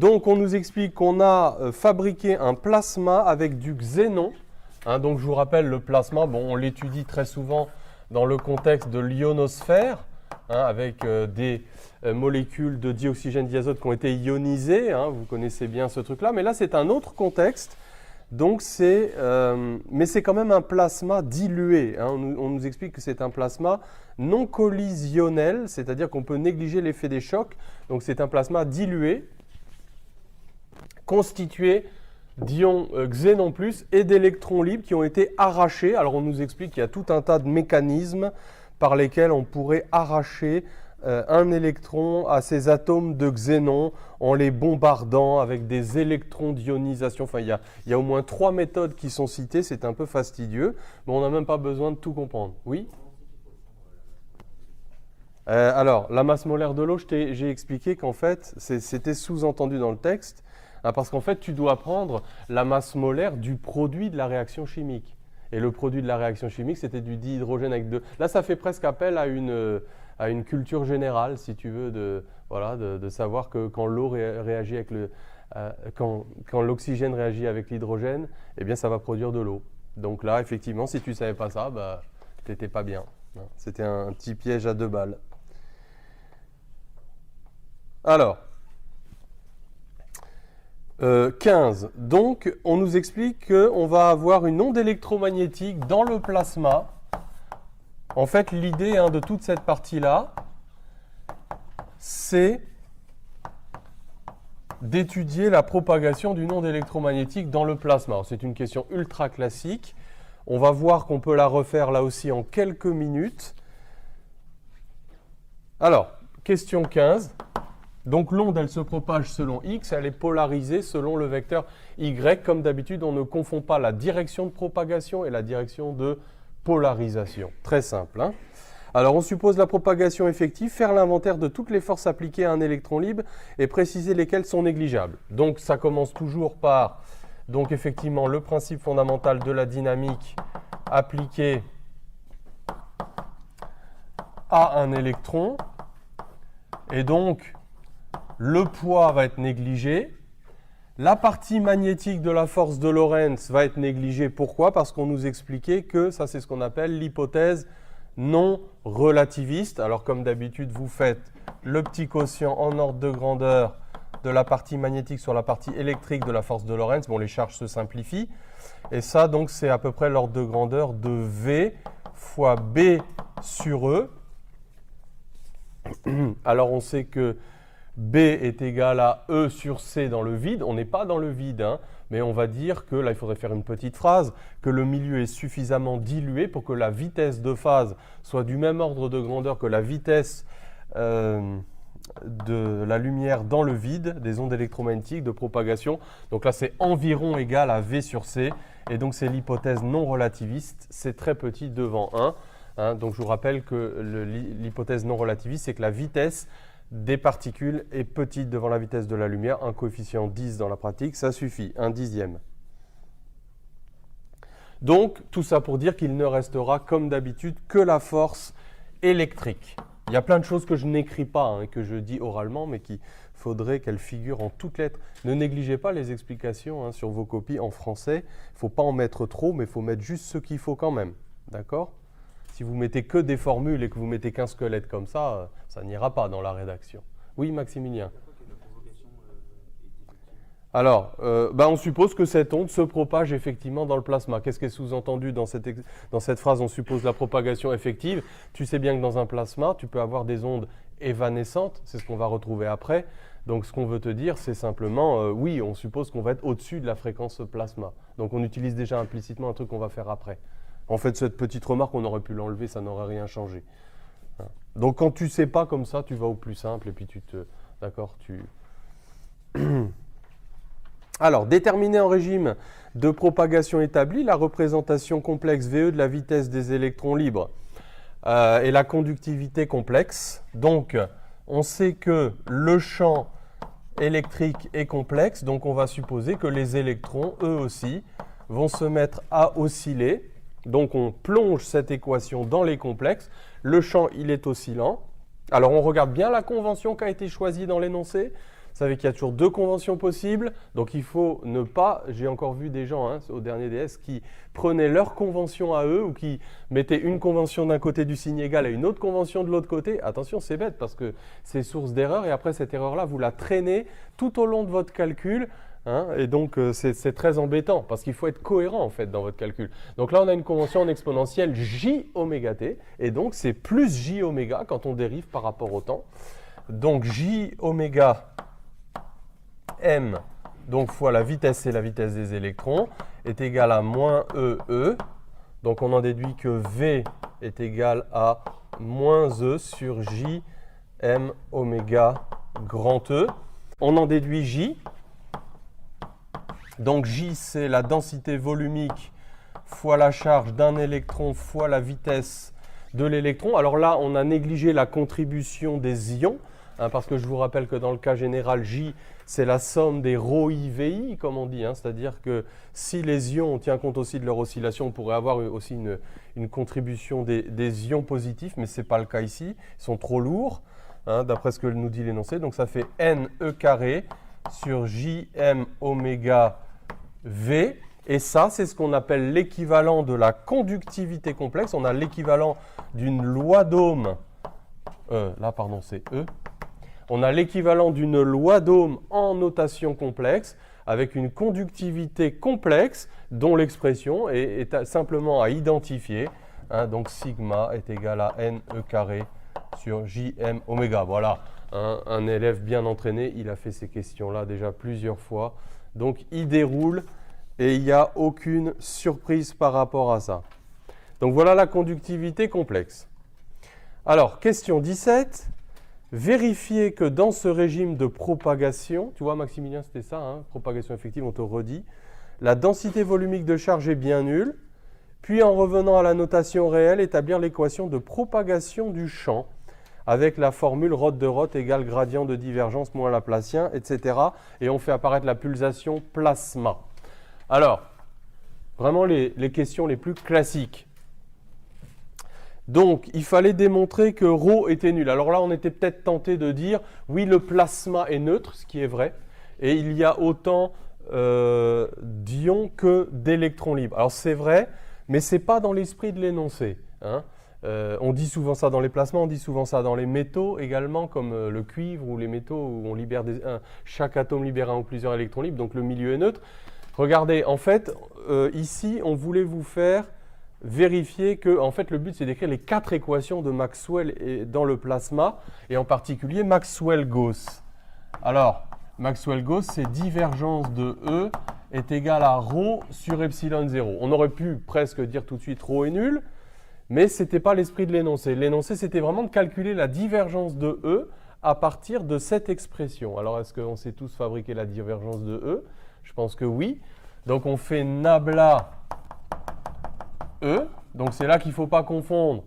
Donc, on nous explique qu'on a fabriqué un plasma avec du xénon. Donc, je vous rappelle, le plasma, bon, on l'étudie très souvent dans le contexte de l'ionosphère, avec des molécules de dioxygène diazote qui ont été ionisées. Vous connaissez bien ce truc-là. Mais là, c'est un autre contexte. Donc, mais c'est quand même un plasma dilué. On nous explique que c'est un plasma non collisionnel, c'est-à-dire qu'on peut négliger l'effet des chocs. Donc, c'est un plasma dilué, constitué d'ions xénon plus et d'électrons libres qui ont été arrachés. Alors, on nous explique qu'il y a tout un tas de mécanismes par lesquels on pourrait arracher un électron à ces atomes de xénon en les bombardant avec des électrons d'ionisation. Enfin, il y a au moins 3 méthodes qui sont citées, c'est un peu fastidieux, mais on n'a même pas besoin de tout comprendre. Oui ? Alors, la masse molaire de l'eau, j'ai expliqué qu'en fait, c'était sous-entendu dans le texte, parce qu'en fait, tu dois prendre la masse molaire du produit de la réaction chimique. Et le produit de la réaction chimique, c'était du dihydrogène avec 2. Là, ça fait presque appel à une culture générale, si tu veux, de savoir que quand l'eau réagit avec quand l'oxygène réagit avec l'hydrogène, eh bien, ça va produire de l'eau. Donc là, effectivement, si tu ne savais pas ça, tu n'étais pas bien. C'était un petit piège à 2 balles. Alors, 15. Donc, on nous explique qu'on va avoir une onde électromagnétique dans le plasma. En fait, l'idée de toute cette partie-là, c'est d'étudier la propagation d'une onde électromagnétique dans le plasma. C'est une question ultra classique. On va voir qu'on peut la refaire là aussi en quelques minutes. Alors, question 15. Donc l'onde, elle se propage selon x, elle est polarisée selon le vecteur y. Comme d'habitude, on ne confond pas la direction de propagation et la direction de polarisation. Très simple. Alors on suppose la propagation effective, faire l'inventaire de toutes les forces appliquées à un électron libre et préciser lesquelles sont négligeables. Donc ça commence toujours par, donc effectivement, le principe fondamental de la dynamique appliqué à un électron. Et donc, le poids va être négligé. La partie magnétique de la force de Lorentz va être négligée. Pourquoi ? Parce qu'on nous expliquait que ça, c'est ce qu'on appelle l'hypothèse non relativiste. Alors, comme d'habitude, vous faites le petit quotient en ordre de grandeur de la partie magnétique sur la partie électrique de la force de Lorentz. Bon, les charges se simplifient. Et ça, donc, c'est à peu près l'ordre de grandeur de V fois B sur E. Alors, on sait que B est égal à E sur C dans le vide. On n'est pas dans le vide, mais on va dire que, là il faudrait faire une petite phrase, que le milieu est suffisamment dilué pour que la vitesse de phase soit du même ordre de grandeur que la vitesse de la lumière dans le vide, des ondes électromagnétiques de propagation. Donc là c'est environ égal à V sur C, et donc c'est l'hypothèse non relativiste, c'est très petit devant 1. Donc je vous rappelle que l'hypothèse non relativiste, c'est que la vitesse des particules est petite devant la vitesse de la lumière, un coefficient 10 dans la pratique, ça suffit, 1/10. Donc, tout ça pour dire qu'il ne restera, comme d'habitude, que la force électrique. Il y a plein de choses que je n'écris pas et que je dis oralement, mais qu'il faudrait qu'elles figurent en toutes lettres. Ne négligez pas les explications sur vos copies en français. Il ne faut pas en mettre trop, mais il faut mettre juste ce qu'il faut quand même. D'accord ? Si vous mettez que des formules et que vous mettez qu'un squelette comme ça, ça n'ira pas dans la rédaction. Oui, Maximilien. Alors, on suppose que cette onde se propage effectivement dans le plasma. Qu'est-ce qui est sous-entendu dans cette phrase ? On suppose la propagation effective. Tu sais bien que dans un plasma, tu peux avoir des ondes évanescentes. C'est ce qu'on va retrouver après. Donc, ce qu'on veut te dire, c'est simplement, oui, on suppose qu'on va être au-dessus de la fréquence plasma. Donc, on utilise déjà implicitement un truc qu'on va faire après. En fait, cette petite remarque, on aurait pu l'enlever, ça n'aurait rien changé. Donc, quand tu ne sais pas comme ça, tu vas au plus simple et puis D'accord, Alors, déterminer en régime de propagation établi la représentation complexe VE de la vitesse des électrons libres et la conductivité complexe. Donc, on sait que le champ électrique est complexe, donc on va supposer que les électrons, eux aussi, vont se mettre à osciller. Donc on plonge cette équation dans les complexes. Le champ, il est oscillant. Alors on regarde bien la convention qui a été choisie dans l'énoncé. savez qu'il y a toujours deux conventions possibles. Donc il faut ne pas, j'ai encore vu des gens au dernier DS qui prenaient leur convention à eux ou qui mettaient une convention d'un côté du signe égal et une autre convention de l'autre côté. Attention, c'est bête parce que c'est source d'erreur et après cette erreur-là, vous la traînez tout au long de votre calcul. Et donc, c'est très embêtant parce qu'il faut être cohérent en fait dans votre calcul. Donc là, on a une convention en exponentielle j oméga t et donc c'est plus j oméga quand on dérive par rapport au temps. Donc j oméga m, donc fois la vitesse, c'est la vitesse des électrons, est égal à moins e. Donc on en déduit que v est égal à moins e sur j m oméga grand E. On en déduit j. Donc J, c'est la densité volumique fois la charge d'un électron fois la vitesse de l'électron. Alors là, on a négligé la contribution des ions, parce que je vous rappelle que dans le cas général, J, c'est la somme des ρIVI, comme on dit. C'est-à-dire que si les ions, on tient compte aussi de leur oscillation, on pourrait avoir aussi une contribution des ions positifs, mais ce n'est pas le cas ici. Ils sont trop lourds, d'après ce que nous dit l'énoncé. Donc ça fait NE carré sur JM oméga V, et ça, c'est ce qu'on appelle l'équivalent de la conductivité complexe. On a l'équivalent d'une loi d'Ohm, là, pardon, c'est E. On a l'équivalent d'une loi d'Ohm en notation complexe avec une conductivité complexe dont l'expression est simplement à identifier. Donc, sigma est égal à NE carré sur JM oméga. Voilà, un élève bien entraîné, il a fait ces questions-là déjà plusieurs fois. Donc, il déroule et il n'y a aucune surprise par rapport à ça. Donc, voilà la conductivité complexe. Alors, question 17. Vérifiez que dans ce régime de propagation, tu vois Maximilien, c'était ça, propagation effective, on te redit, la densité volumique de charge est bien nulle. Puis, en revenant à la notation réelle, établir l'équation de propagation du champ avec la formule Roth de Roth égale gradient de divergence moins Laplacien, etc. Et on fait apparaître la pulsation plasma. Alors, vraiment les questions les plus classiques. Donc, il fallait démontrer que ρ était nul. Alors là, on était peut-être tenté de dire, oui, le plasma est neutre, ce qui est vrai, et il y a autant d'ions que d'électrons libres. Alors c'est vrai, mais ce n'est pas dans l'esprit de l'énoncé. On dit souvent ça dans les plasmas, on dit souvent ça dans les métaux également, comme le cuivre ou les métaux où on libère chaque atome libère un ou plusieurs électrons libres, donc le milieu est neutre. Regardez, en fait, ici, on voulait vous faire vérifier que, en fait, le but, c'est d'écrire les 4 équations de Maxwell dans le plasma, et en particulier Maxwell-Gauss. Alors, Maxwell-Gauss, c'est divergence de E est égale à ρ sur epsilon 0. On aurait pu presque dire tout de suite ρ est nul, mais ce n'était pas l'esprit de l'énoncé. L'énoncé, c'était vraiment de calculer la divergence de E à partir de cette expression. Alors, est-ce qu'on sait tous fabriquer la divergence de E? Je pense que oui. Donc, on fait nabla E. Donc, c'est là qu'il ne faut pas confondre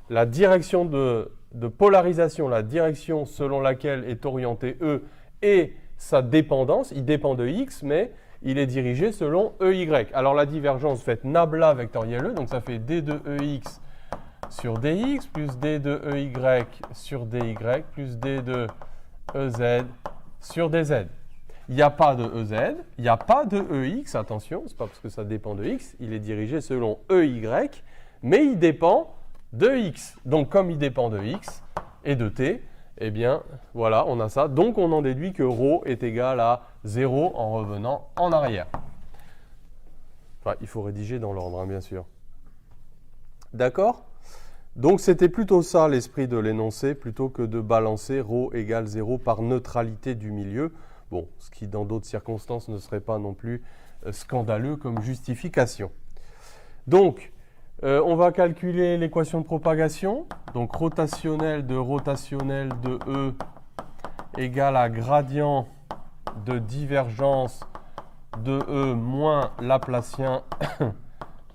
la direction de polarisation, la direction selon laquelle est orienté E et sa dépendance. Il dépend de X, mais il est dirigé selon EY. Alors, la divergence, faites nabla vectoriel E. Donc, ça fait D de EX sur DX plus D de EY sur DY plus D de EZ sur DZ. Il n'y a pas de EZ, il n'y a pas de EX, attention, ce n'est pas parce que ça dépend de X, il est dirigé selon EY, mais il dépend de X. Donc comme il dépend de X et de T, eh bien voilà, on a ça. Donc on en déduit que ρ est égal à 0 en revenant en arrière. Enfin, il faut rédiger dans l'ordre, bien sûr. D'accord? Donc c'était plutôt ça l'esprit de l'énoncé, plutôt que de balancer ρ égale 0 par neutralité du milieu. Bon, ce qui dans d'autres circonstances ne serait pas non plus scandaleux comme justification. Donc, on va calculer l'équation de propagation. Donc, rotationnel de E égale à gradient de divergence de E moins Laplacien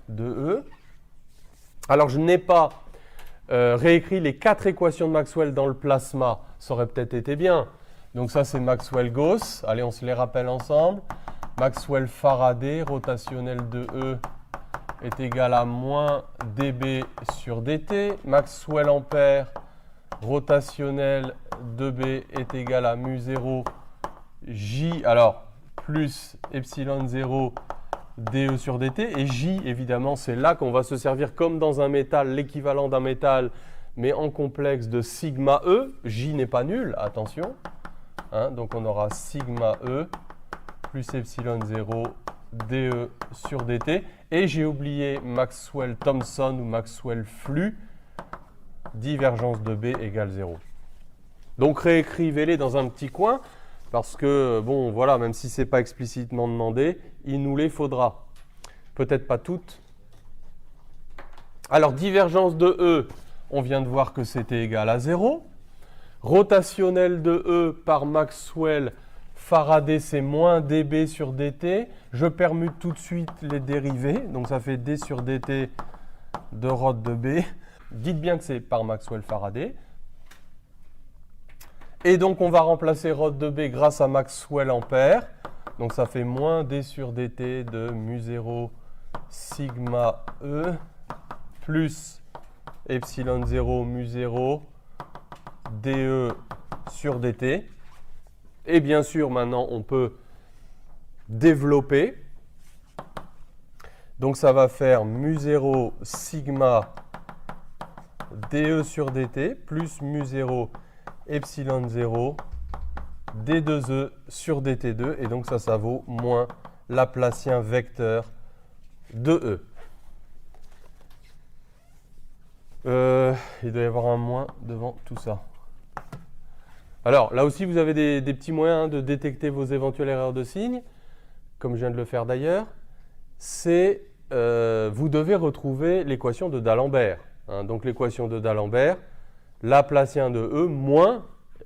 de E. Alors, je n'ai pas réécrit les 4 équations de Maxwell dans le plasma. Ça aurait peut-être été bien. Donc ça, c'est Maxwell-Gauss. Allez, on se les rappelle ensemble. Maxwell-Faraday, rotationnel de E est égal à moins dB sur dt. Maxwell-Ampère, rotationnel de B est égal à mu0 J, alors, plus epsilon 0 dE sur dt. Et J, évidemment, c'est là qu'on va se servir comme dans un métal, l'équivalent d'un métal, mais en complexe de sigma E. J n'est pas nul, attention. Hein, donc on aura sigma E plus epsilon 0 dE sur dt. Et j'ai oublié Maxwell-Thomson ou Maxwell-Flux, divergence de B égale 0. Donc réécrivez-les dans un petit coin, parce que, bon, voilà, même si ce n'est pas explicitement demandé, il nous les faudra. Peut-être pas toutes. Alors, divergence de E, on vient de voir que c'était égal à 0. Rotationnel de E par Maxwell, Faraday, c'est moins dB sur dt. Je permute tout de suite les dérivés. Donc, ça fait d sur dt de rot de B. Dites bien que c'est par Maxwell-Faraday. Et donc, on va remplacer rho de B grâce à Maxwell-Ampère. Donc, ça fait moins d sur dt de mu0 sigma E plus epsilon 0 mu0 dE sur dt. Et bien sûr, maintenant, on peut développer. Donc, ça va faire mu0 sigma dE sur dt plus mu0 epsilon 0 d2e sur dt2. Et donc, ça vaut moins Laplacien vecteur de E. Il doit y avoir un moins devant tout ça. Alors, là aussi, vous avez des petits moyens de détecter vos éventuelles erreurs de signe, comme je viens de le faire d'ailleurs. C'est, vous devez retrouver l'équation de D'Alembert. Hein, donc, l'équation de D'Alembert, Laplacien de E moins,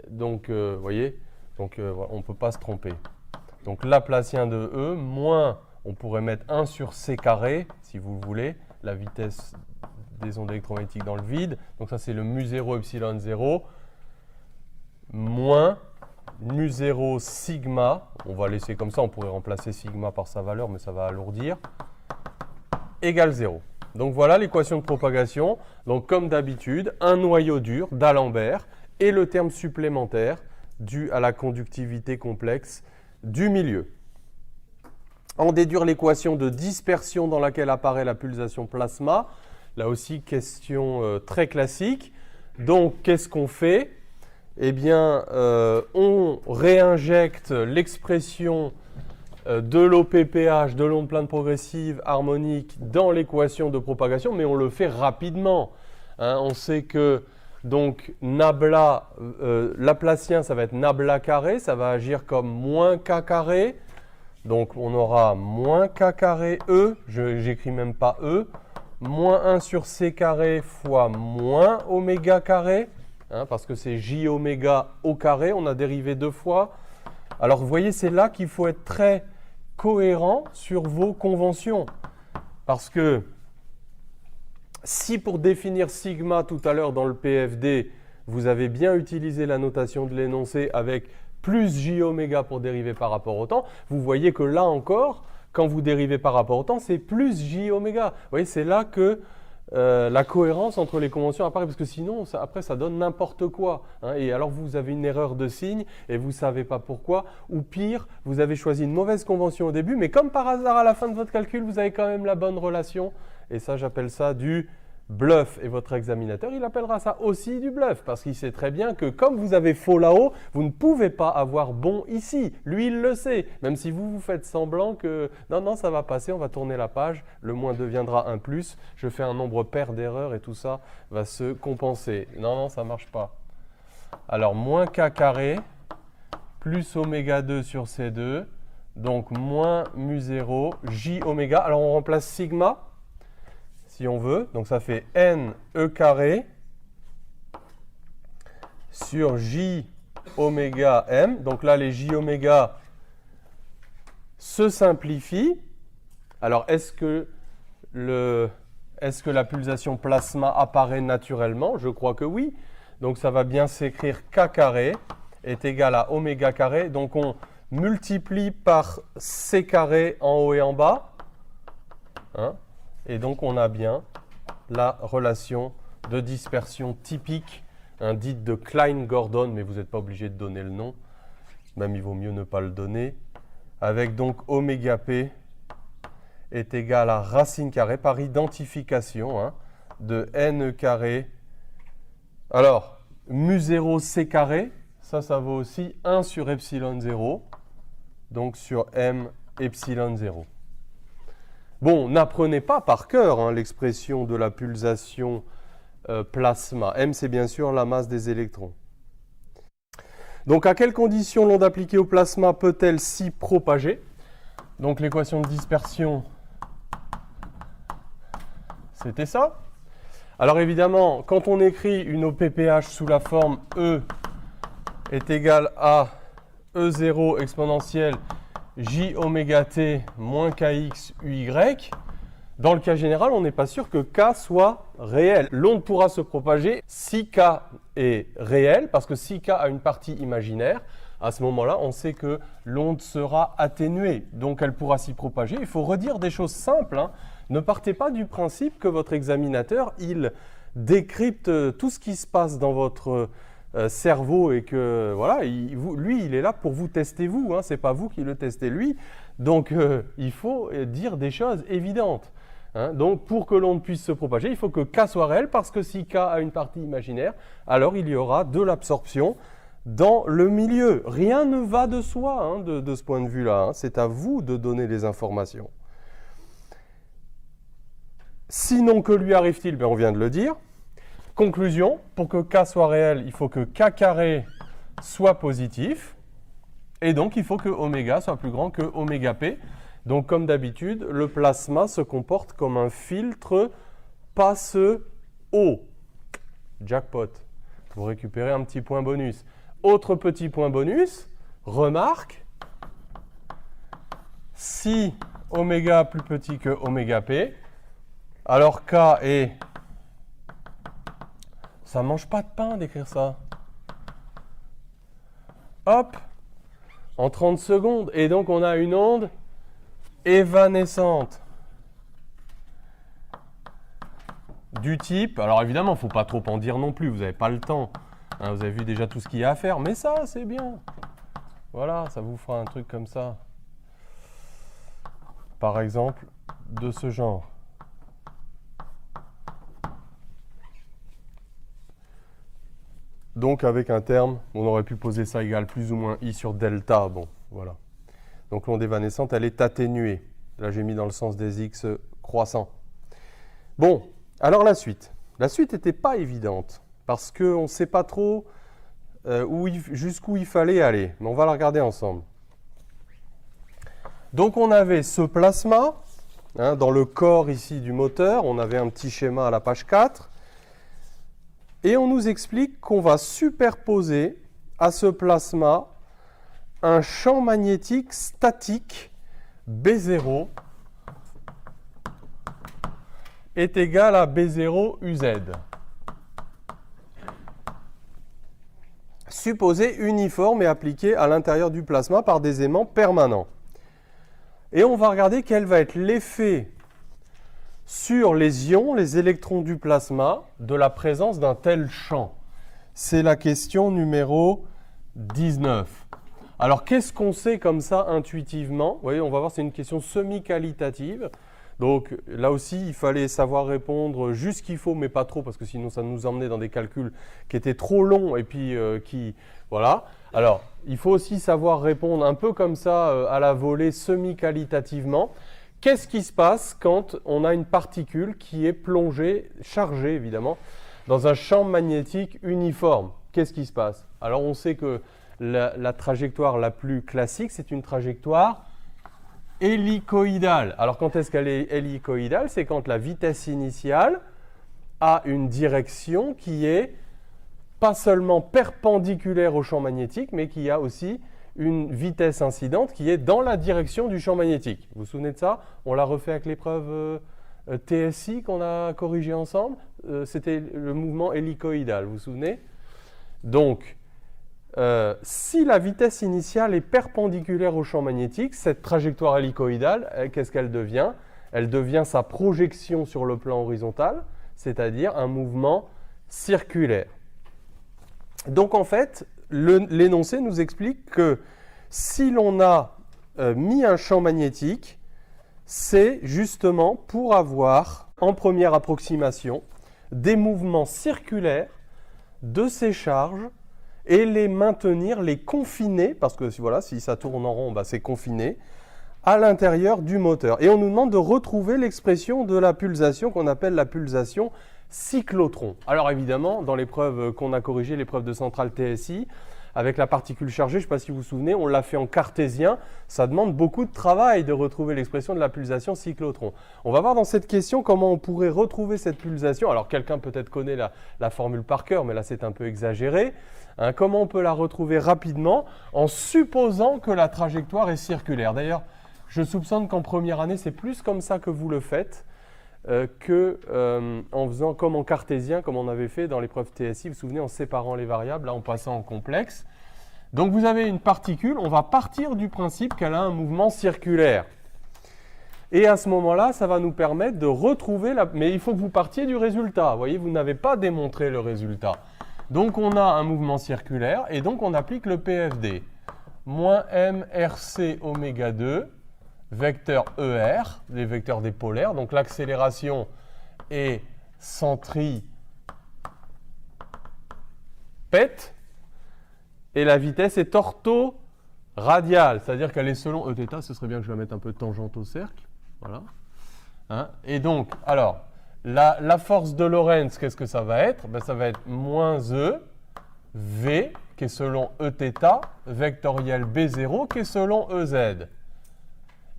donc, vous voyez, donc, on ne peut pas se tromper. Donc, Laplacien de E moins, on pourrait mettre 1 sur c carré, si vous le voulez, la vitesse des ondes électromagnétiques dans le vide. Donc, ça, c'est le mu0 epsilon 0. Moins mu0 sigma, on va laisser comme ça, on pourrait remplacer sigma par sa valeur, mais ça va alourdir, égale 0. Donc voilà l'équation de propagation. Donc comme d'habitude, un noyau dur d'Alembert et le terme supplémentaire dû à la conductivité complexe du milieu. En déduire l'équation de dispersion dans laquelle apparaît la pulsation plasma. Là aussi, question très classique. Donc qu'est-ce qu'on fait ? Eh bien, on réinjecte l'expression de l'OPPH, de l'onde plane progressive harmonique, dans l'équation de propagation, mais on le fait rapidement. Hein, on sait que donc nabla, Laplacien, ça va être nabla carré, ça va agir comme moins k carré. Donc on aura moins k carré E, j'écris même pas E, moins 1 sur c carré fois moins oméga carré. Hein, parce que c'est j oméga au carré, on a dérivé 2 fois. Alors vous voyez, c'est là qu'il faut être très cohérent sur vos conventions. Parce que si pour définir sigma tout à l'heure dans le PFD, vous avez bien utilisé la notation de l'énoncé avec plus j oméga pour dériver par rapport au temps, vous voyez que là encore, quand vous dérivez par rapport au temps, c'est plus j oméga. Vous voyez, c'est là que la cohérence entre les conventions apparaît, parce que sinon, après, ça donne n'importe quoi. Hein, et alors, vous avez une erreur de signe et vous ne savez pas pourquoi. Ou pire, vous avez choisi une mauvaise convention au début, mais comme par hasard, à la fin de votre calcul, vous avez quand même la bonne relation. Et ça, j'appelle ça du bluff. Et votre examinateur, il appellera ça aussi du bluff, parce qu'il sait très bien que comme vous avez faux là-haut, vous ne pouvez pas avoir bon ici. Lui, il le sait. Même si vous faites semblant que non, ça va passer, on va tourner la page, le moins deviendra un plus, je fais un nombre pair d'erreurs et tout ça va se compenser. Non, ça ne marche pas. Alors, moins k carré plus oméga 2 sur C2, donc moins mu0 j oméga. Alors, on remplace sigma, si on veut. Donc, ça fait n e carré sur j oméga m. Donc là, les j oméga se simplifient. Alors, est-ce que la pulsation plasma apparaît naturellement? Je crois que oui. Donc, ça va bien s'écrire k carré est égal à oméga carré. Donc, on multiplie par c carré en haut et en bas. Hein? Et donc, on a bien la relation de dispersion typique, dite de Klein-Gordon, mais vous n'êtes pas obligé de donner le nom. même il vaut mieux ne pas le donner, avec donc oméga p est égal à racine carrée par identification hein, de n carré. Alors, mu 0 c carré, ça vaut aussi 1 sur epsilon 0, donc sur m epsilon 0. Bon, n'apprenez pas par cœur hein, l'expression de la pulsation plasma. M, c'est bien sûr la masse des électrons. Donc, à quelles conditions l'onde appliquée au plasma peut-elle s'y propager? Donc, l'équation de dispersion, c'était ça. Alors, évidemment, quand on écrit une OPPH sous la forme E est égal à E0 exponentielle J oméga t moins kx uy, dans le cas général, on n'est pas sûr que K soit réel. L'onde pourra se propager si K est réel, parce que si K a une partie imaginaire, à ce moment-là, on sait que l'onde sera atténuée, donc elle pourra s'y propager. Il faut redire des choses simples, hein. Ne partez pas du principe que votre examinateur, il décrypte tout ce qui se passe dans votre cerveau et que, voilà, lui, il est là pour vous tester vous, hein, ce n'est pas vous qui le testez lui. Donc, il faut dire des choses évidentes. Hein. Donc, pour que l'onde puisse se propager, il faut que K soit réel, parce que si K a une partie imaginaire, alors il y aura de l'absorption dans le milieu. Rien ne va de soi hein, de ce point de vue-là. Hein. C'est à vous de donner les informations. Sinon, que lui arrive-t-il? Ben, on vient de le dire. Conclusion, pour que K soit réel, il faut que K carré soit positif. Et donc, il faut que oméga soit plus grand que oméga p. Donc, comme d'habitude, le plasma se comporte comme un filtre passe-eau. Jackpot. Vous récupérez un petit point bonus. Autre petit point bonus, remarque, si oméga plus petit que oméga p, alors K est... Ça ne mange pas de pain d'écrire ça. Hop, en 30 secondes. Et donc, on a une onde évanescente. Du type... Alors, évidemment, il ne faut pas trop en dire non plus. Vous n'avez pas le temps. Hein, vous avez vu déjà tout ce qu'il y a à faire. Mais ça, c'est bien. Voilà, ça vous fera un truc comme ça. Par exemple, de ce genre. Donc, avec un terme, on aurait pu poser ça égal plus ou moins I sur delta. Bon, voilà. Donc, l'onde évanescente, elle est atténuée. Là, j'ai mis dans le sens des X croissants. Bon, alors la suite. La suite n'était pas évidente, parce qu'on ne sait pas trop jusqu'où il fallait aller. Mais on va la regarder ensemble. Donc, on avait ce plasma, hein, dans le corps ici du moteur. On avait un petit schéma à la page 4. Et on nous explique qu'on va superposer à ce plasma un champ magnétique statique B0 est égal à B0 UZ. Supposé uniforme et appliqué à l'intérieur du plasma par des aimants permanents. Et on va regarder quel va être l'effet sur les ions, les électrons du plasma, de la présence d'un tel champ. C'est la question numéro 19. Alors, qu'est-ce qu'on sait comme ça intuitivement? Vous voyez, on va voir, c'est une question semi-qualitative. Donc, là aussi, il fallait savoir répondre juste ce qu'il faut, mais pas trop, parce que sinon, ça nous emmenait dans des calculs qui étaient trop longs et puis voilà. Alors, il faut aussi savoir répondre un peu comme ça à la volée semi-qualitativement. Qu'est-ce qui se passe quand on a une particule qui est plongée, chargée évidemment, dans un champ magnétique uniforme? Qu'est-ce qui se passe? Alors on sait que la trajectoire la plus classique, c'est une trajectoire hélicoïdale. Alors quand est-ce qu'elle est hélicoïdale? C'est quand la vitesse initiale a une direction qui est pas seulement perpendiculaire au champ magnétique, mais qui a aussi une vitesse incidente qui est dans la direction du champ magnétique. Vous vous souvenez de ça? On l'a refait avec l'épreuve TSI qu'on a corrigée ensemble. C'était le mouvement hélicoïdal, vous vous souvenez? Donc, si la vitesse initiale est perpendiculaire au champ magnétique, cette trajectoire hélicoïdale, qu'est-ce qu'elle devient? Elle devient sa projection sur le plan horizontal, c'est-à-dire un mouvement circulaire. Donc en fait, l'énoncé nous explique que si l'on a mis un champ magnétique, c'est justement pour avoir, en première approximation, des mouvements circulaires de ces charges et les maintenir, les confiner, parce que voilà, si ça tourne en rond, bah, c'est confiné, à l'intérieur du moteur. Et on nous demande de retrouver l'expression de la pulsation qu'on appelle la pulsation cyclotron. Alors évidemment, dans l'épreuve qu'on a corrigée, l'épreuve de centrale TSI, avec la particule chargée, je ne sais pas si vous vous souvenez, on l'a fait en cartésien. Ça demande beaucoup de travail de retrouver l'expression de la pulsation cyclotron. On va voir dans cette question comment on pourrait retrouver cette pulsation. Alors quelqu'un peut-être connaît la formule par cœur, mais là c'est un peu exagéré. Hein, comment on peut la retrouver rapidement en supposant que la trajectoire est circulaire. D'ailleurs, je soupçonne qu'en première année, c'est plus comme ça que vous le faites en faisant comme en cartésien, comme on avait fait dans l'épreuve TSI, vous vous souvenez, en séparant les variables, là en passant en complexe. Donc vous avez une particule, on va partir du principe qu'elle a un mouvement circulaire. Et à ce moment-là, ça va nous permettre de retrouver mais il faut que vous partiez du résultat. Vous voyez, vous n'avez pas démontré le résultat. Donc on a un mouvement circulaire et donc on applique le PFD. Moins mRC oméga 2 vecteur ER, les vecteurs des polaires. Donc l'accélération est centripète et la vitesse est orthoradiale, c'est-à-dire qu'elle est selon Eθ. Ce serait bien que je la mette un peu tangente au cercle. Voilà. Hein, et donc, alors, la force de Lorentz, qu'est-ce que ça va être? Ben, ça va être moins E, V, qui est selon Eθ, vectoriel B0, qui est selon EZ.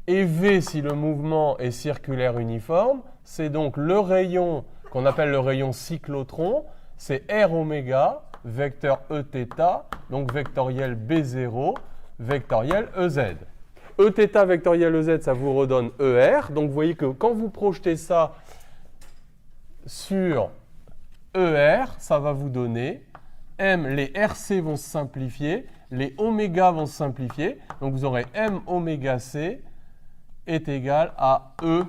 Et V, si le mouvement est circulaire uniforme, c'est donc le rayon qu'on appelle le rayon cyclotron, c'est R oméga, vecteur Eθ, donc vectoriel B0, vectoriel EZ. Eθ vectoriel EZ, ça vous redonne ER. Donc vous voyez que quand vous projetez ça sur ER, ça va vous donner M, les RC vont se simplifier, les oméga vont se simplifier. Donc vous aurez M oméga C est égal à E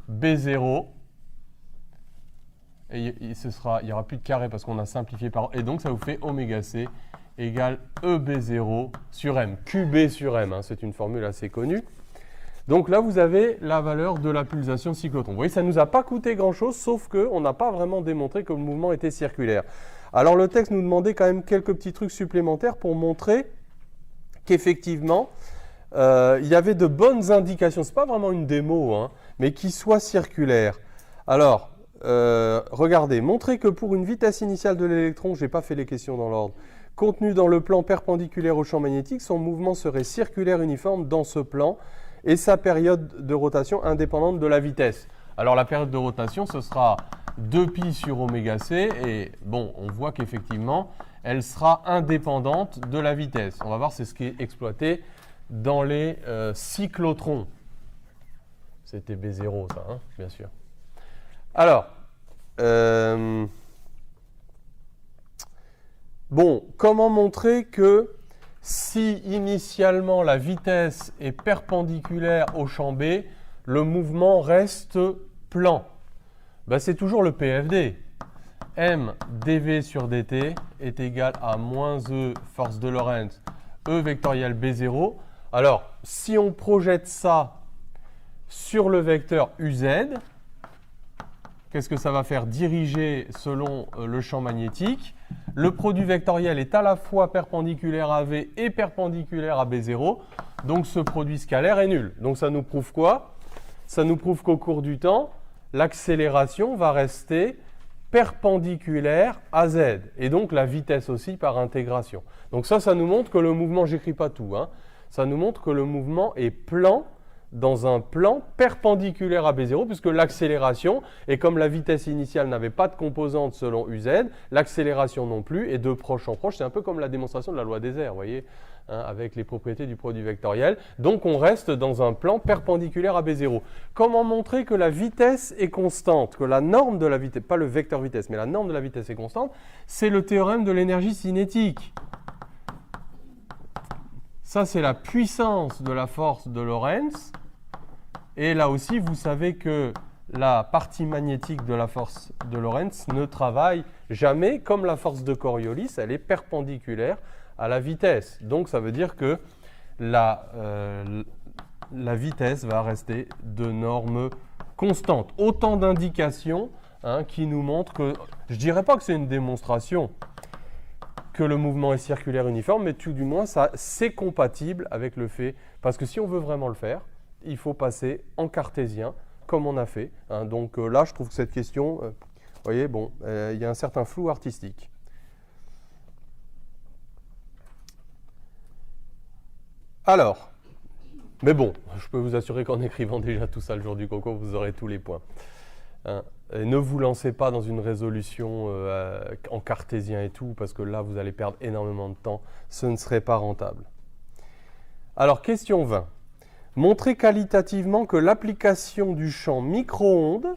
B0. Et il n'y aura plus de carré parce qu'on a simplifié par... Et donc ça vous fait oméga C égale EB0 sur M. QB sur M, hein, c'est une formule assez connue. Donc là, vous avez la valeur de la pulsation cyclotron. Vous voyez, ça ne nous a pas coûté grand-chose, sauf qu'on n'a pas vraiment démontré que le mouvement était circulaire. Alors le texte nous demandait quand même quelques petits trucs supplémentaires pour montrer qu'effectivement, il y avait de bonnes indications. Ce n'est pas vraiment une démo, hein, mais qui soit circulaire. Alors, regardez, montrer que pour une vitesse initiale de l'électron, je n'ai pas fait les questions dans l'ordre, contenue dans le plan perpendiculaire au champ magnétique, son mouvement serait circulaire uniforme dans ce plan et sa période de rotation indépendante de la vitesse. Alors la période de rotation, ce sera 2π sur oméga c et bon, on voit qu'effectivement, elle sera indépendante de la vitesse. On va voir, c'est ce qui est exploité dans les cyclotrons. C'était B0 ça, hein, bien sûr. Alors, bon, comment montrer que si initialement la vitesse est perpendiculaire au champ B, le mouvement reste plan? Ben, c'est toujours le PFD. M dV sur dt est égal à moins E force de Lorentz, E vectoriel B0. Alors, si on projette ça sur le vecteur UZ, qu'est-ce que ça va faire? Diriger selon le champ magnétique. Le produit vectoriel est à la fois perpendiculaire à V et perpendiculaire à B0. Donc ce produit scalaire est nul. Donc ça nous prouve quoi? Ça nous prouve qu'au cours du temps, l'accélération va rester perpendiculaire à Z. Et donc la vitesse aussi par intégration. Donc ça nous montre que le mouvement, j'écris pas tout, hein, ça nous montre que le mouvement est plan dans un plan perpendiculaire à B0, puisque l'accélération, et comme la vitesse initiale n'avait pas de composante selon UZ, l'accélération non plus, et de proche en proche, c'est un peu comme la démonstration de la loi des airs, vous voyez, hein, avec les propriétés du produit vectoriel. Donc on reste dans un plan perpendiculaire à B0. Comment montrer que la vitesse est constante, que la norme de la vitesse, pas le vecteur vitesse, mais la norme de la vitesse est constante? C'est le théorème de l'énergie cinétique. Ça, c'est la puissance de la force de Lorentz. Et là aussi, vous savez que la partie magnétique de la force de Lorentz ne travaille jamais comme la force de Coriolis. Elle est perpendiculaire à la vitesse. Donc, ça veut dire que la vitesse va rester de norme constante. Autant d'indications qui nous montrent que, je ne dirais pas que c'est une démonstration que le mouvement est circulaire uniforme, mais tout du moins, c'est compatible avec le fait, parce que si on veut vraiment le faire, il faut passer en cartésien, comme on a fait. Donc là, je trouve que cette question, vous voyez, bon, il y a un certain flou artistique. Alors, mais bon, je peux vous assurer qu'en écrivant déjà tout ça le jour du concours, vous aurez tous les points. Et ne vous lancez pas dans une résolution en cartésien et tout, parce que là, vous allez perdre énormément de temps. Ce ne serait pas rentable. Alors, question 20. Montrez qualitativement que l'application du champ micro-ondes,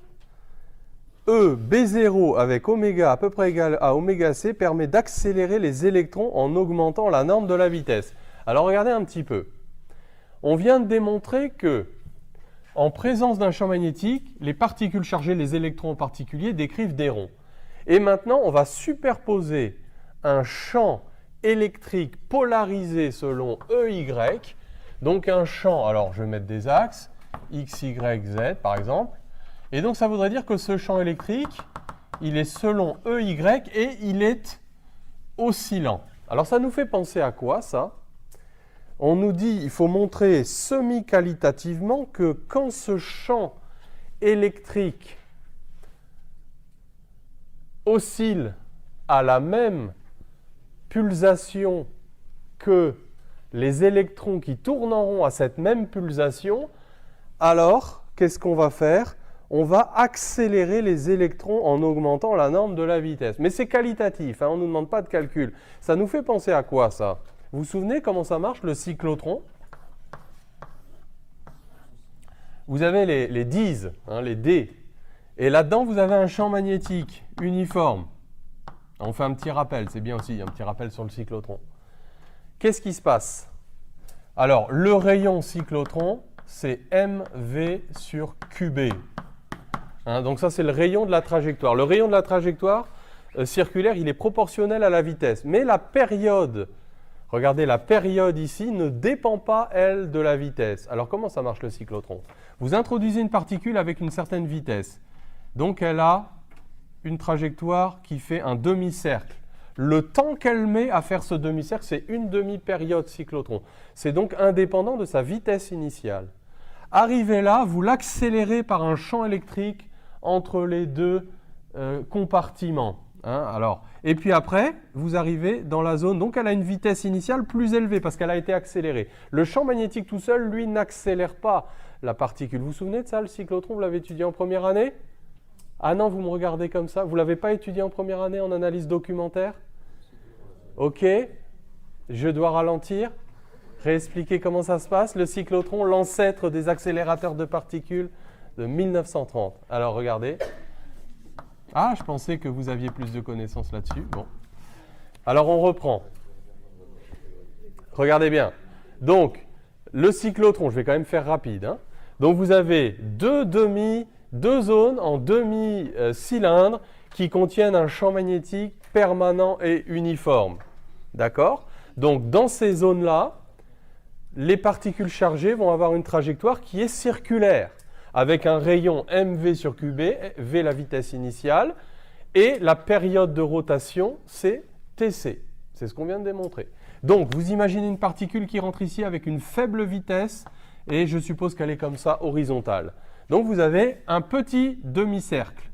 E, B0 avec oméga à peu près égal à oméga C, permet d'accélérer les électrons en augmentant la norme de la vitesse. Alors, regardez un petit peu. On vient de démontrer que en présence d'un champ magnétique, les particules chargées, les électrons en particulier, décrivent des ronds. Et maintenant, on va superposer un champ électrique polarisé selon EY. Donc un champ, alors je vais mettre des axes, X, Y, Z par exemple. Et donc ça voudrait dire que ce champ électrique, il est selon EY et il est oscillant. Alors ça nous fait penser à quoi ça ? On nous dit, il faut montrer semi-qualitativement que quand ce champ électrique oscille à la même pulsation que les électrons qui tournent en rond à cette même pulsation, alors qu'est-ce qu'on va faire ? On va accélérer les électrons en augmentant la norme de la vitesse. Mais c'est qualitatif, on ne nous demande pas de calcul. Ça nous fait penser à quoi ça ? Vous vous souvenez comment ça marche, le cyclotron? Vous avez les Ds, les D. Et là-dedans, vous avez un champ magnétique uniforme. On fait un petit rappel, c'est bien aussi, un petit rappel sur le cyclotron. Qu'est-ce qui se passe? Alors, le rayon cyclotron, c'est mv sur qb. Donc ça, c'est le rayon de la trajectoire. Le rayon de la trajectoire circulaire, il est proportionnel à la vitesse. Mais la période... Regardez, la période ici ne dépend pas, elle, de la vitesse. Alors, comment ça marche le cyclotron? Vous introduisez une particule avec une certaine vitesse. Donc, elle a une trajectoire qui fait un demi-cercle. Le temps qu'elle met à faire ce demi-cercle, c'est une demi-période cyclotron. C'est donc indépendant de sa vitesse initiale. Arrivé là, vous l'accélérez par un champ électrique entre les deux compartiments. Et puis après, vous arrivez dans la zone, donc elle a une vitesse initiale plus élevée parce qu'elle a été accélérée. Le champ magnétique tout seul, lui, n'accélère pas la particule. Vous vous souvenez de ça, le cyclotron, vous l'avez étudié en première année? Ah non, vous me regardez comme ça. Vous ne l'avez pas étudié en première année en analyse documentaire? Ok, je dois ralentir, réexpliquer comment ça se passe. Le cyclotron, l'ancêtre des accélérateurs de particules de 1930. Alors regardez. Ah, je pensais que vous aviez plus de connaissances là-dessus. Bon. Alors, on reprend. Regardez bien. Donc, le cyclotron, je vais quand même faire rapide. Donc, vous avez deux zones en demi-cylindre qui contiennent un champ magnétique permanent et uniforme. D'accord? Donc, dans ces zones-là, les particules chargées vont avoir une trajectoire qui est circulaire, avec un rayon mv sur qb, v la vitesse initiale, et la période de rotation, c'est tc. C'est ce qu'on vient de démontrer. Donc, vous imaginez une particule qui rentre ici avec une faible vitesse, et je suppose qu'elle est comme ça, horizontale. Donc, vous avez un petit demi-cercle.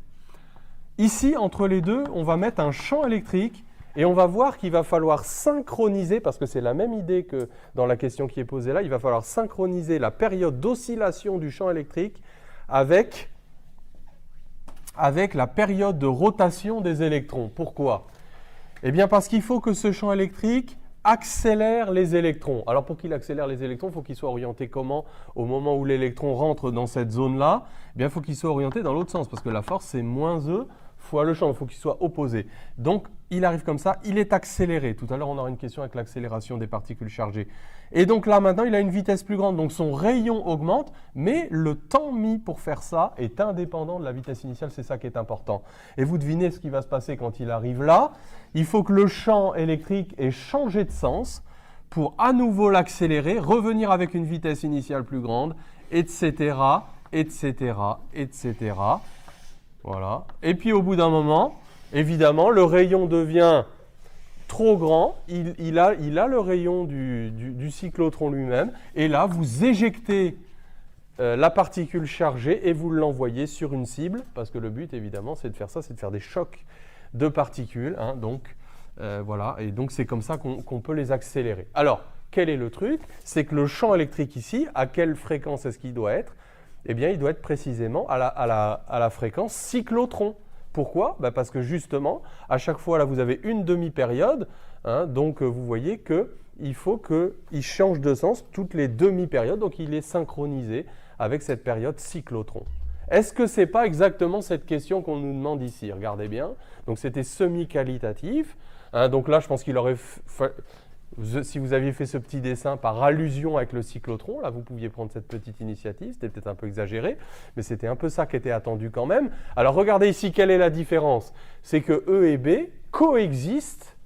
Ici, entre les deux, on va mettre un champ électrique, et on va voir qu'il va falloir synchroniser, parce que c'est la même idée que dans la question qui est posée là, il va falloir synchroniser la période d'oscillation du champ électrique avec la période de rotation des électrons. Pourquoi? Eh bien parce qu'il faut que ce champ électrique accélère les électrons. Alors pour qu'il accélère les électrons, il faut qu'il soit orienté comment? Au moment où l'électron rentre dans cette zone-là, eh bien il faut qu'il soit orienté dans l'autre sens, parce que la force c'est moins E fois le champ, il faut qu'il soit opposé. Donc, il arrive comme ça, il est accéléré. Tout à l'heure, on aura une question avec l'accélération des particules chargées. Et donc là, maintenant, il a une vitesse plus grande, donc son rayon augmente, mais le temps mis pour faire ça est indépendant de la vitesse initiale, c'est ça qui est important. Et vous devinez ce qui va se passer quand il arrive là. Il faut que le champ électrique ait changé de sens pour à nouveau l'accélérer, revenir avec une vitesse initiale plus grande, etc., etc., etc. Voilà. Et puis au bout d'un moment, évidemment, le rayon devient trop grand, il a le rayon du cyclotron lui-même, et là, vous éjectez la particule chargée et vous l'envoyez sur une cible, parce que le but, évidemment, c'est de faire ça, c'est de faire des chocs de particules. Hein, donc, voilà, et donc c'est comme ça qu'on peut les accélérer. Alors, quel est le truc? C'est que le champ électrique ici, à quelle fréquence est-ce qu'il doit être? Eh bien, il doit être précisément à la fréquence cyclotron. Pourquoi? Parce que justement, à chaque fois, là, vous avez une demi-période, hein, donc vous voyez qu'il faut qu'il change de sens toutes les demi-périodes, donc il est synchronisé avec cette période cyclotron. Est-ce que ce n'est pas exactement cette question qu'on nous demande ici? Regardez bien, donc c'était semi-qualitatif, hein, donc là, je pense qu'il aurait si vous aviez fait ce petit dessin par allusion avec le cyclotron, là vous pouviez prendre cette petite initiative, c'était peut-être un peu exagéré, mais c'était un peu ça qui était attendu quand même. Alors regardez ici, quelle est la différence? C'est que E et B coexistent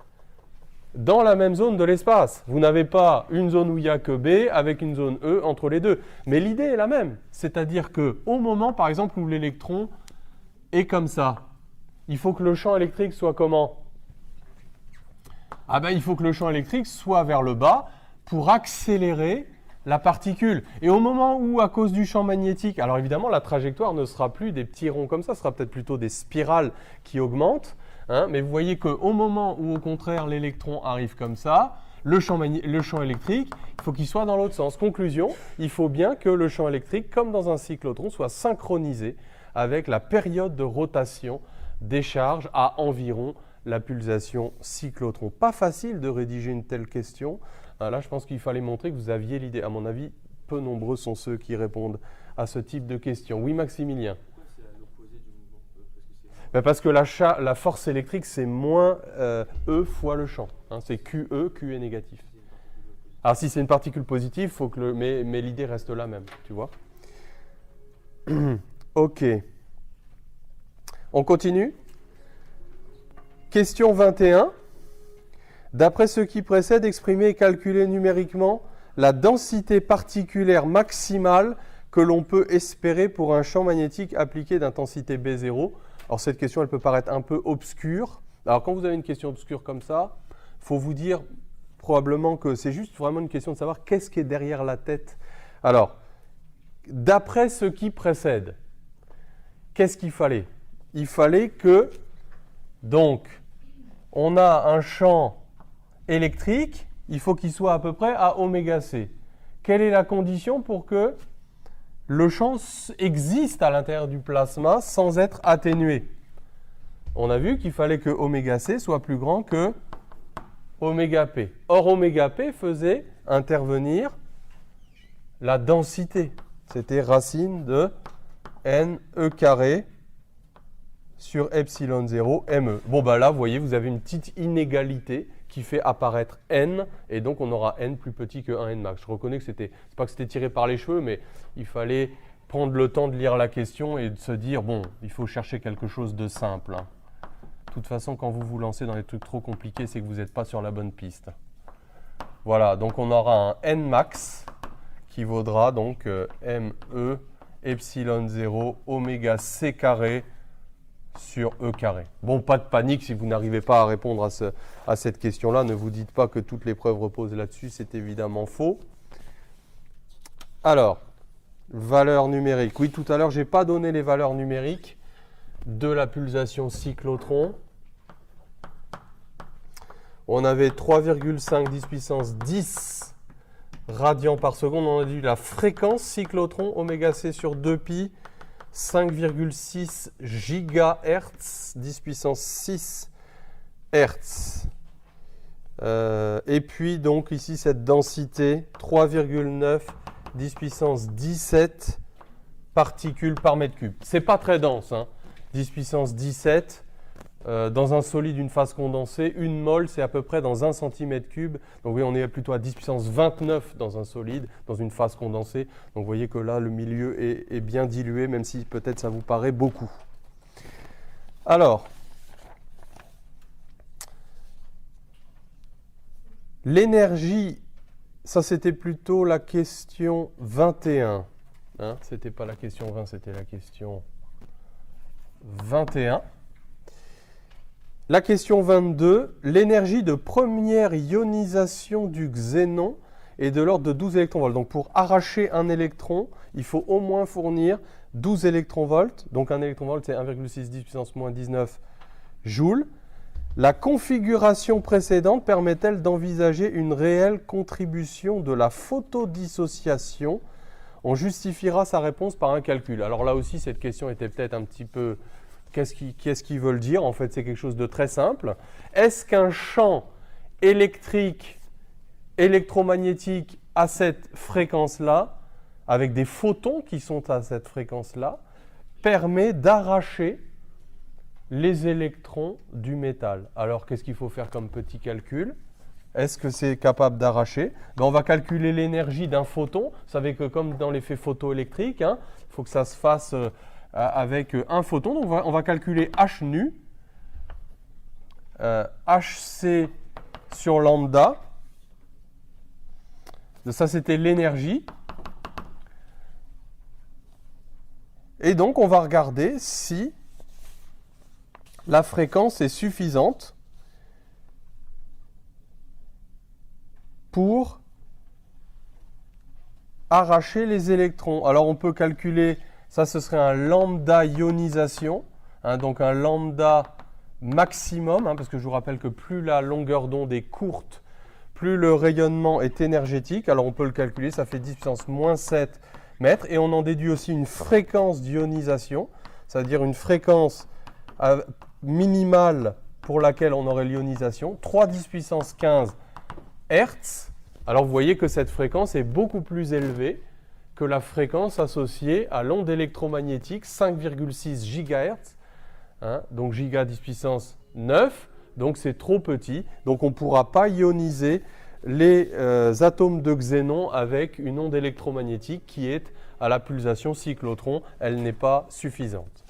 dans la même zone de l'espace. Vous n'avez pas une zone où il n'y a que B avec une zone E entre les deux. Mais l'idée est la même, c'est-à-dire qu'au moment, par exemple, où l'électron est comme ça, il faut que le champ électrique soit comment? Il faut que le champ électrique soit vers le bas pour accélérer la particule. Et au moment où, à cause du champ magnétique, alors évidemment, la trajectoire ne sera plus des petits ronds comme ça, ce sera peut-être plutôt des spirales qui augmentent. Hein, mais vous voyez qu'au moment où, au contraire, l'électron arrive comme ça, le champ électrique, il faut qu'il soit dans l'autre sens. Conclusion, il faut bien que le champ électrique, comme dans un cyclotron, soit synchronisé avec la période de rotation des charges à environ la pulsation cyclotron. Pas facile de rédiger une telle question. Là, je pense qu'il fallait montrer que vous aviez l'idée. À mon avis, peu nombreux sont ceux qui répondent à ce type de questions. Oui, Maximilien? Pourquoi c'est à l'opposé du mouvement E? Parce que la force électrique, c'est moins E fois le champ. Hein, c'est QE, Q est négatif. Alors, si c'est une particule positive, faut que mais l'idée reste la même, tu vois. OK. On continue? Question 21. D'après ce qui précède, exprimez et calculez numériquement la densité particulaire maximale que l'on peut espérer pour un champ magnétique appliqué d'intensité B0. Alors cette question, elle peut paraître un peu obscure. Alors quand vous avez une question obscure comme ça, il faut vous dire probablement que c'est juste vraiment une question de savoir qu'est-ce qui est derrière la tête. Alors, d'après ce qui précède, qu'est-ce qu'il fallait? Il fallait que, donc, on a un champ électrique, il faut qu'il soit à peu près à oméga C. Quelle est la condition pour que le champ existe à l'intérieur du plasma sans être atténué? On a vu qu'il fallait que oméga C soit plus grand que oméga P. Or, oméga P faisait intervenir la densité. C'était racine de NE carré sur epsilon 0 ME. Bon, là, vous voyez, vous avez une petite inégalité qui fait apparaître N, et donc on aura N plus petit que 1 N max. Je reconnais que c'est pas que c'était tiré par les cheveux, mais il fallait prendre le temps de lire la question et de se dire, bon, il faut chercher quelque chose de simple. Hein. De toute façon, quand vous vous lancez dans des trucs trop compliqués, c'est que vous n'êtes pas sur la bonne piste. Voilà, donc on aura un N max qui vaudra donc ME epsilon 0 oméga C carré sur E carré. Bon, pas de panique si vous n'arrivez pas à répondre à cette question-là. Ne vous dites pas que toutes les preuves reposent là-dessus, c'est évidemment faux. Alors, valeurs numériques. Oui, tout à l'heure, je n'ai pas donné les valeurs numériques de la pulsation cyclotron. On avait 3,5 10 puissance 10 radians par seconde. On a dit la fréquence cyclotron oméga C sur 2pi. 5,6 gigahertz, 10 puissance 6 hertz. Et puis donc ici cette densité, 3,9, 10 puissance 17 particules par mètre cube. C'est pas très dense, hein. 10 puissance 17. Dans un solide, une phase condensée, une mole, c'est à peu près dans 1 cm3. Donc oui, on est plutôt à 10 puissance 29 dans un solide, dans une phase condensée. Donc vous voyez que là, le milieu est bien dilué, même si peut-être ça vous paraît beaucoup. Alors, l'énergie Ça, c'était plutôt la question 21. Hein, c'était pas la question 20, c'était la question 21. La question 22, l'énergie de première ionisation du xénon est de l'ordre de 12 électronvolts. Donc pour arracher un électron, il faut au moins fournir 12 électronvolts. Donc un électronvolt, c'est 1,610 puissance moins 19 joules. La configuration précédente permet-elle d'envisager une réelle contribution de la photodissociation? On justifiera sa réponse par un calcul. Alors là aussi, cette question était peut-être un petit peu... Qu'est-ce qu'ils veulent dire? En fait, c'est quelque chose de très simple. Est-ce qu'un champ électrique, électromagnétique à cette fréquence-là, avec des photons qui sont à cette fréquence-là, permet d'arracher les électrons du métal? Alors, qu'est-ce qu'il faut faire comme petit calcul? Est-ce que c'est capable d'arracher? On va calculer l'énergie d'un photon. Vous savez que comme dans l'effet photoélectrique, il faut que ça se fasse avec un photon. Donc, on va calculer H nu, HC sur lambda. Ça, c'était l'énergie. Et donc, on va regarder si la fréquence est suffisante pour arracher les électrons. Alors, on peut calculer, ça, ce serait un lambda ionisation, donc un lambda maximum, parce que je vous rappelle que plus la longueur d'onde est courte, plus le rayonnement est énergétique. Alors, on peut le calculer, ça fait 10 puissance moins 7 mètres. Et on en déduit aussi une fréquence d'ionisation, c'est-à-dire une fréquence minimale pour laquelle on aurait l'ionisation, 3,10 puissance 15 Hertz. Alors vous voyez que cette fréquence est beaucoup plus élevée que la fréquence associée à l'onde électromagnétique, 5,6 GHz, donc giga 10 puissance 9, donc c'est trop petit, donc on ne pourra pas ioniser les atomes de xénon avec une onde électromagnétique qui est à la pulsation cyclotron, elle n'est pas suffisante.